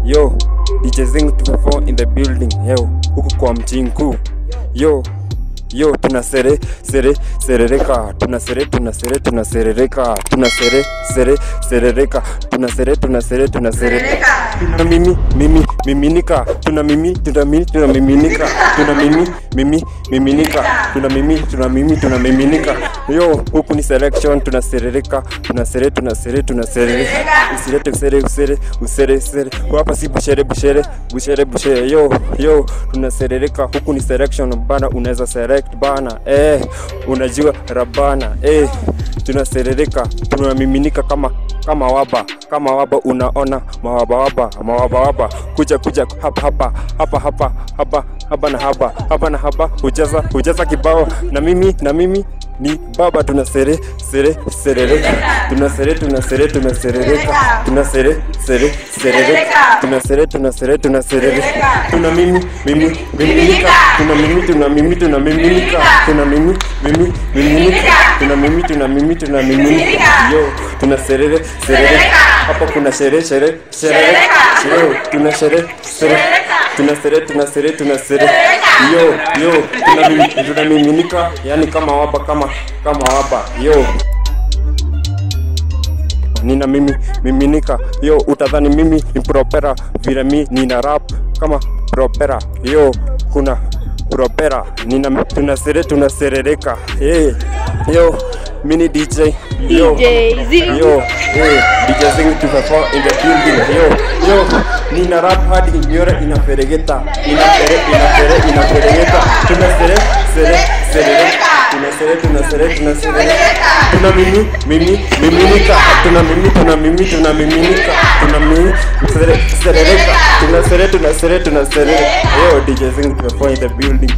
Yo, DJ Zing 254 in the building. Yo, huku kwa mchinku. Yo, serereka. Serereka. Tuna miminika. Tuna miminika. Yo, huku ni selection, tunaserereka. Usere. Hapa si bushere. Yo, tunaserereka. Huku ni selection bana, unaweza select bana. Unajua rabana. Tunaserereka, tunamiminika kama waba, unaona mawaba. Kuja hapa na haba. Hujaza kibao na mimi ni baba. Tunaserereka. Tuna miminika. Yo, tunaserereka. Hapa kuna sherehe. Yo, tunaserereka. Yo, tunamiminika, yani kama waba. Yo, nina miminika. Yo, utadhani mimi ni propera, vile mi nina rap kama propera. Yo, kuna propera, tunaserereka. Yo, mini DJ. Yo, DJ Zing 254 in the building. Yo, nina rap hadi nyore inaferegeta. Tunaserereka. Tuna miminika. Tunaserereka. Yo, DJ Zing 254 in the building.